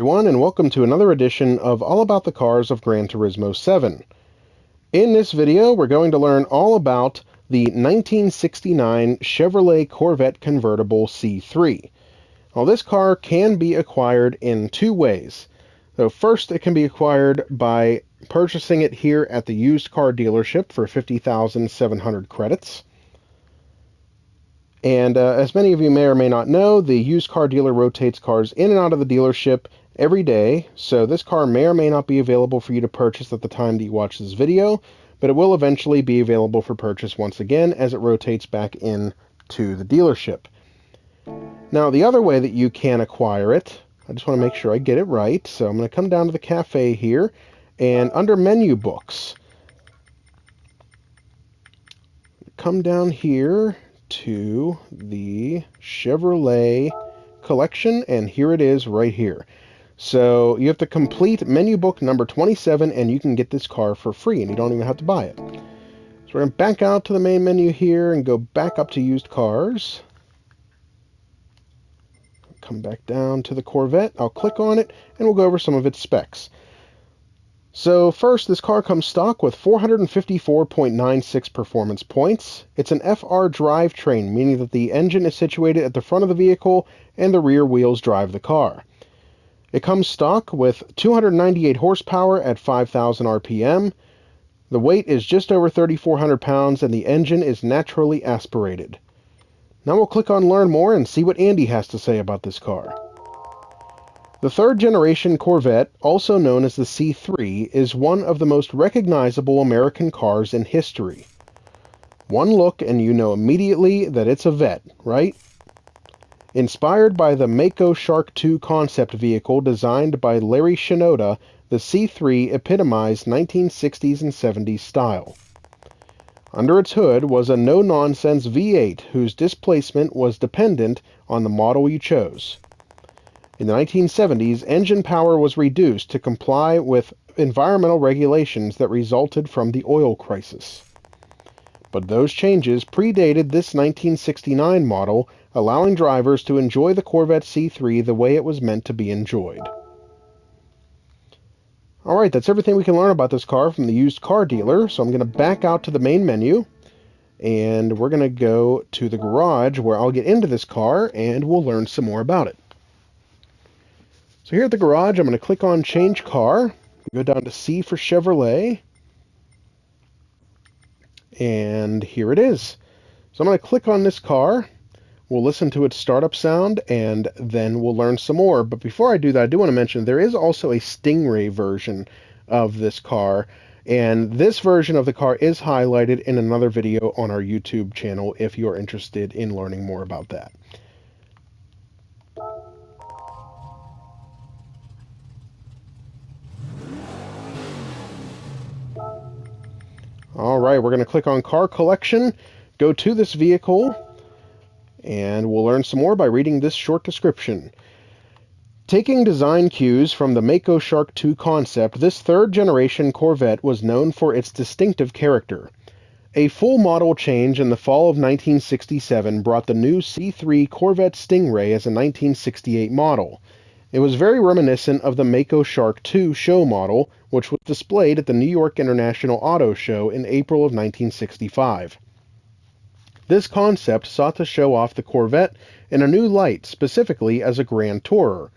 Everyone, and welcome to another edition of All About the Cars of Gran Turismo 7. In this video, we're going to learn all about the 1969 Chevrolet Corvette Convertible C3. Well, this car can be acquired in two ways. So first, it can be acquired by purchasing it here at the used car dealership for 50,700 credits. And as many of you may or may not know, the used car dealer rotates cars in and out of the dealership every day, so this car may or may not be available for you to purchase at the time that you watch this video, but it will eventually be available for purchase once again as it rotates back in to the dealership. Now, the other way that you can acquire it, I just want to make sure I get it right, so I'm going to come down to the cafe here, and under menu books, come down here to the Chevrolet collection, and here it is right here. So you have to complete menu book number 27 and you can get this car for free and you don't even have to buy it. So we're going to back out to the main menu here and go back up to used cars. Come back down to the Corvette. I'll click on it and we'll go over some of its specs. So first, this car comes stock with 454.96 performance points. It's an FR drivetrain, meaning that the engine is situated at the front of the vehicle and the rear wheels drive the car. It comes stock with 298 horsepower at 5,000 RPM. The weight is just over 3,400 pounds and the engine is naturally aspirated. Now we'll click on Learn More and see what Andy has to say about this car. The third generation Corvette, also known as the C3, is one of the most recognizable American cars in history. One look and you know immediately that it's a Vette, right? Inspired by the Mako Shark II concept vehicle designed by Larry Shinoda, the C3 epitomized 1960s and 70s style. Under its hood was a no-nonsense V8 whose displacement was dependent on the model you chose. In the 1970s, engine power was reduced to comply with environmental regulations that resulted from the oil crisis. But those changes predated this 1969 model, allowing drivers to enjoy the Corvette C3 the way it was meant to be enjoyed. Alright, that's everything we can learn about this car from the used car dealer, so I'm going to back out to the main menu, and we're going to go to the garage where I'll get into this car, and we'll learn some more about it. So here at the garage, I'm going to click on Change Car, go down to C for Chevrolet, and here it is. So I'm going to click on this car. We'll listen to its startup sound, and then we'll learn some more. But before I do that, I do want to mention there is also a Stingray version of this car, and this version of the car is highlighted in another video on our YouTube channel if you're interested in learning more about that. Alright, we're going to click on Car Collection, go to this vehicle, and we'll learn some more by reading this short description. Taking design cues from the Mako Shark II concept, this third-generation Corvette was known for its distinctive character. A full model change in the fall of 1967 brought the new C3 Corvette Stingray as a 1968 model. It was very reminiscent of the Mako Shark II show model, which was displayed at the New York International Auto Show in April of 1965. This concept sought to show off the Corvette in a new light, specifically as a Grand Tourer.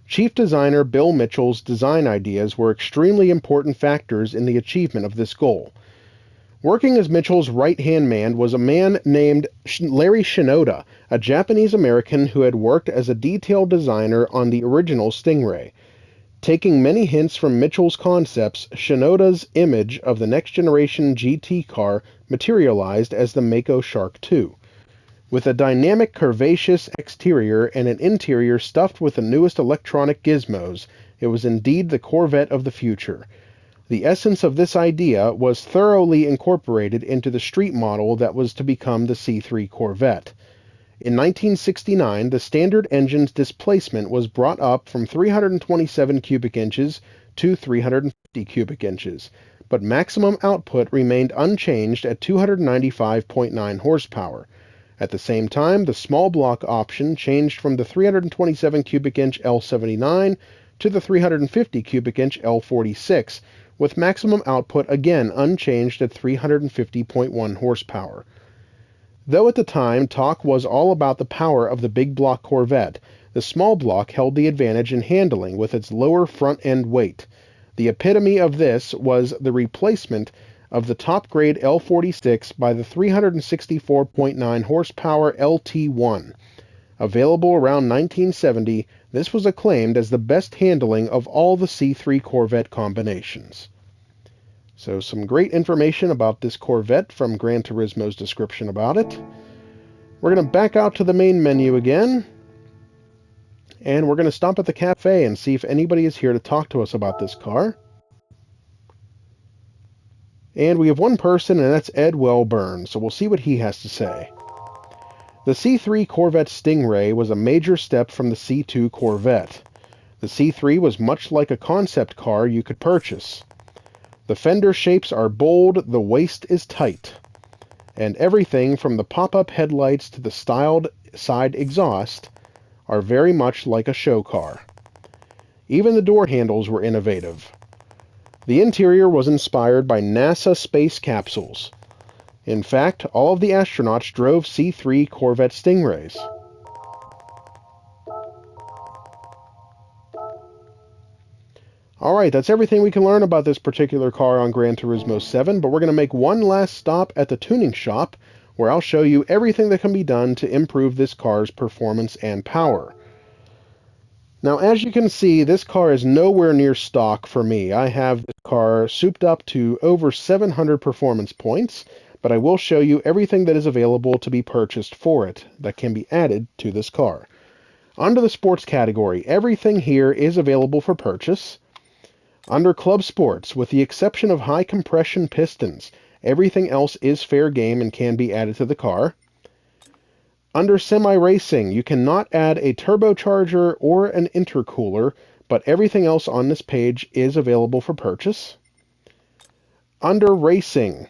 Chief designer Bill Mitchell's design ideas were extremely important factors in the achievement of this goal. Working as Mitchell's right-hand man was a man named Larry Shinoda, a Japanese-American who had worked as a detail designer on the original Stingray. Taking many hints from Mitchell's concepts, Shinoda's image of the next-generation GT car materialized as the Mako Shark II. With a dynamic, curvaceous exterior and an interior stuffed with the newest electronic gizmos, it was indeed the Corvette of the future. The essence of this idea was thoroughly incorporated into the street model that was to become the C3 Corvette. In 1969, the standard engine's displacement was brought up from 327 cubic inches to 350 cubic inches, but maximum output remained unchanged at 295.9 horsepower. At the same time, the small block option changed from the 327 cubic inch L79 to the 350 cubic inch L46, with maximum output again unchanged at 350.1 horsepower. Though at the time talk was all about the power of the big block Corvette, the small block held the advantage in handling with its lower front-end weight. The epitome of this was the replacement of the top-grade L46 by the 364.9 horsepower LT1. Available around 1970, this was acclaimed as the best handling of all the C3 Corvette combinations. So some great information about this Corvette from Gran Turismo's description about it. We're going to back out to the main menu again, and we're going to stop at the cafe and see if anybody is here to talk to us about this car. And we have one person, and that's Ed Wellburn, so we'll see what he has to say. The C3 Corvette Stingray was a major step from the C2 Corvette. The C3 was much like a concept car you could purchase. The fender shapes are bold, the waist is tight, and everything from the pop-up headlights to the styled side exhaust are very much like a show car. Even the door handles were innovative. The interior was inspired by NASA space capsules. In fact, all of the astronauts drove C3 Corvette Stingrays. Alright, that's everything we can learn about this particular car on Gran Turismo 7, but we're going to make one last stop at the tuning shop, where I'll show you everything that can be done to improve this car's performance and power. Now, as you can see, this car is nowhere near stock for me. I have this car souped up to over 700 performance points, but I will show you everything that is available to be purchased for it that can be added to this car. Under the sports category, everything here is available for purchase. Under Club Sports, with the exception of high compression pistons, everything else is fair game and can be added to the car. Under Semi-Racing, you cannot add a turbocharger or an intercooler, but everything else on this page is available for purchase. Under Racing,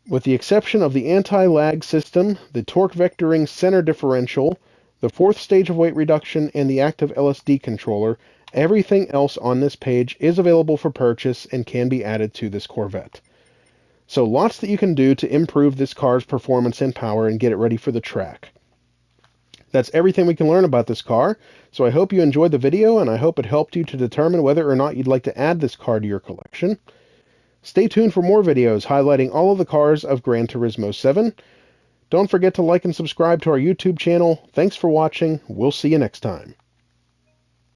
with the exception of the anti-lag system, the torque vectoring center differential, the fourth stage of weight reduction, and the active LSD controller, everything else on this page is available for purchase and can be added to this Corvette. So lots that you can do to improve this car's performance and power and get it ready for the track. That's everything we can learn about this car, so I hope you enjoyed the video, and I hope it helped you to determine whether or not you'd like to add this car to your collection. Stay tuned for more videos highlighting all of the cars of Gran Turismo 7. Don't forget to like and subscribe to our YouTube channel. Thanks for watching. We'll see you next time.